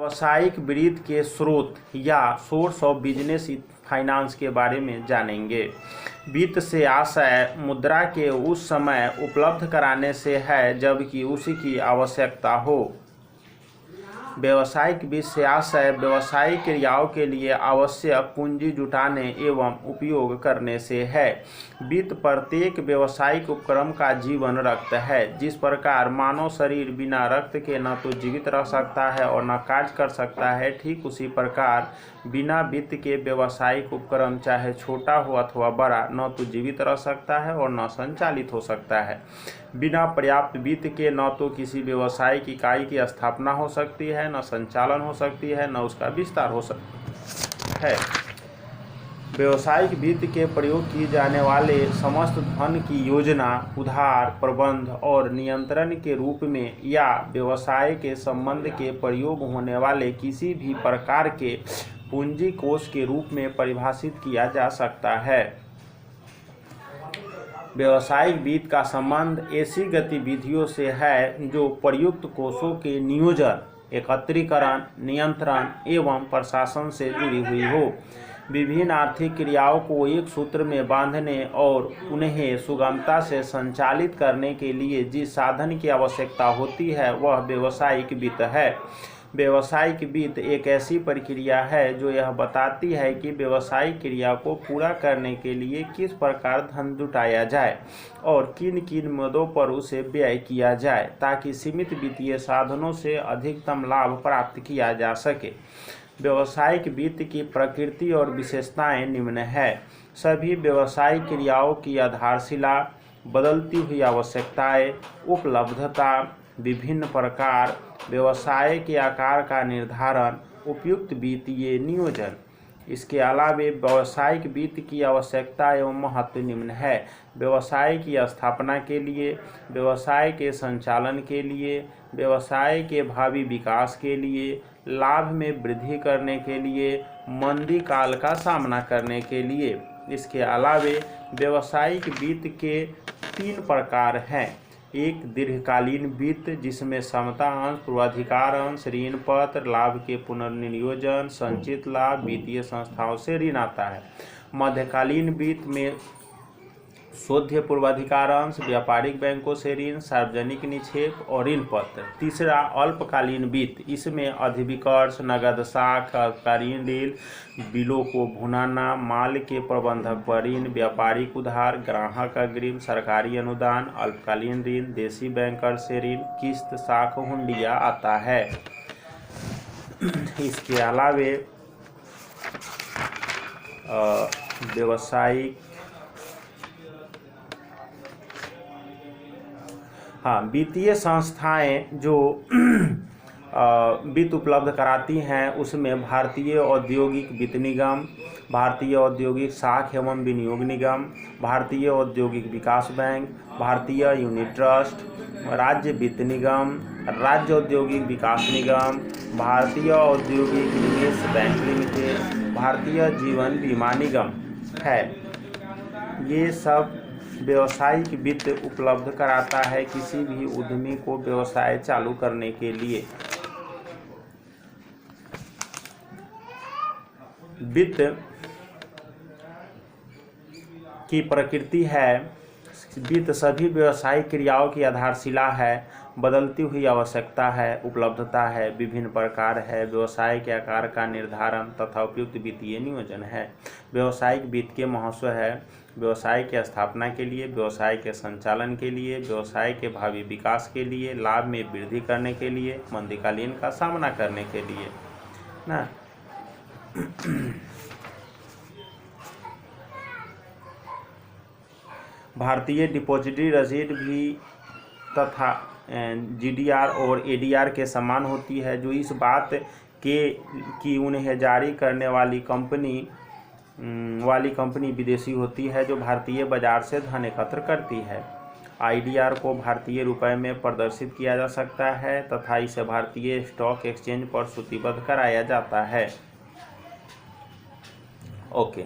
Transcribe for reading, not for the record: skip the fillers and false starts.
व्यावसायिक वित्त के स्रोत या सोर्स ऑफ बिजनेस फाइनेंस के बारे में जानेंगे। वित्त से आशय मुद्रा के उस समय उपलब्ध कराने से है जबकि उसी की आवश्यकता हो। व्यावसायिक वित्त से आशय व्यावसायिक क्रियाओं के लिए आवश्यक पूंजी जुटाने एवं उपयोग करने से है। वित्त प्रत्येक व्यावसायिक उपक्रम का जीवन रक्त है। जिस प्रकार मानव शरीर बिना रक्त के न तो जीवित रह सकता है और न कार्य कर सकता है, ठीक उसी प्रकार बिना वित्त के व्यावसायिक उपक्रम चाहे छोटा हो अथवा बड़ा न तो जीवित रह सकता है और न संचालित हो सकता है। बिना पर्याप्त वित्त के न तो किसी व्यावसायिक इकाई की स्थापना हो सकती है, न संचालन हो सकती है, न उसका विस्तार हो सकता है। व्यावसायिक वित्त के प्रयोग किए जाने वाले समस्त धन की योजना, उधार, प्रबंध और नियंत्रण के रूप में या व्यवसाय के संबंध के प्रयोग होने वाले किसी भी प्रकार के पूंजी कोष के रूप में परिभाषित किया जा सकता है। व्यावसायिक वित्त का संबंध ऐसी गतिविधियों से है जो प्रयुक्त कोषों के नियोजन, एकत्रीकरण, नियंत्रण एवं प्रशासन से जुड़ी हुई हो। विभिन्न आर्थिक क्रियाओं को एक सूत्र में बांधने और उन्हें सुगमता से संचालित करने के लिए जिस साधन की आवश्यकता होती है वह व्यावसायिक वित्त है। व्यावसायिक वित्त एक ऐसी प्रक्रिया है जो यह बताती है कि व्यावसायिक क्रिया को पूरा करने के लिए किस प्रकार धन जुटाया जाए और किन किन मदों पर उसे व्यय किया जाए ताकि सीमित वित्तीय साधनों से अधिकतम लाभ प्राप्त किया जा सके। व्यावसायिक वित्त की प्रकृति और विशेषताएं निम्न है। सभी व्यावसायिक क्रियाओं की आधारशिला, बदलती हुई आवश्यकताएं, उपलब्धता, विभिन्न प्रकार, व्यवसाय के आकार का निर्धारण, उपयुक्त वित्तीय नियोजन। इसके अलावे व्यावसायिक वित्त की आवश्यकता एवं महत्व निम्न है। व्यवसाय की स्थापना के लिए, व्यवसाय के संचालन के लिए, व्यवसाय के भावी विकास के लिए, लाभ में वृद्धि करने के लिए, मंदी काल का सामना करने के लिए। इसके अलावे व्यावसायिक वित्त के 3 प्रकार हैं। एक दीर्घकालीन वित्त जिसमें समता अंश, पूर्वाधिकार अंश, ऋण पत्र, लाभ के पुनर्नियोजन, संचित लाभ, वित्तीय संस्थाओं से ऋण आता है। मध्यकालीन वित्त में शोध्य पूर्वाधिकार अंश, व्यापारिक बैंकों से ऋण, सार्वजनिक निक्षेप और ऋण पत्र। तीसरा अल्पकालीन वित्त, इसमें अधिविकर्ष, नगद साख, अल्पकालीन ऋण, बिलों को भुनाना, माल के प्रबंधक पर ऋण, व्यापारिक उधार, ग्राहक अग्रिम, सरकारी अनुदान, अल्पकालीन ऋण, देशी बैंकर से ऋण, किस्त, साख, हुंडिया आता है। इसके अलावे व्यवसायिक वित्तीय संस्थाएं जो वित्त उपलब्ध कराती हैं उसमें भारतीय औद्योगिक वित्त निगम, भारतीय औद्योगिक साख एवं विनियोग निगम, भारतीय औद्योगिक विकास बैंक, भारतीय यूनिट ट्रस्ट, राज्य वित्त निगम, राज्य औद्योगिक विकास निगम, भारतीय औद्योगिक निवेश बैंक लिमिटेड, भारतीय जीवन बीमा निगम है। ये सब व्यावसायिक वित्त उपलब्ध कराता है किसी भी उद्यमी को व्यवसाय चालू करने के लिए। वित्त की प्रकृति है, वित्त सभी व्यावसायिक क्रियाओं की आधारशिला है, बदलती हुई आवश्यकता है, उपलब्धता है, विभिन्न प्रकार है, व्यवसाय के आकार का निर्धारण तथा उपयुक्त वित्तीय नियोजन है। व्यावसायिक वित्त के महत्व है व्यवसाय की स्थापना के लिए, व्यवसाय के संचालन के लिए, व्यवसाय के भावी विकास के लिए, लाभ में वृद्धि करने के लिए, मंदीकालीन का सामना करने के लिए ना। भारतीय डिपॉजिटरी रसीद भी तथा जीडीआर और एडीआर के समान होती है, जो इस बात के कि उन्हें जारी करने वाली कंपनी विदेशी होती है जो भारतीय बाजार से धन एकत्र करती है। आईडीआर को भारतीय रुपये में प्रदर्शित किया जा सकता है तथा इसे भारतीय स्टॉक एक्सचेंज पर सूचीबद्ध कराया जाता है। ओके।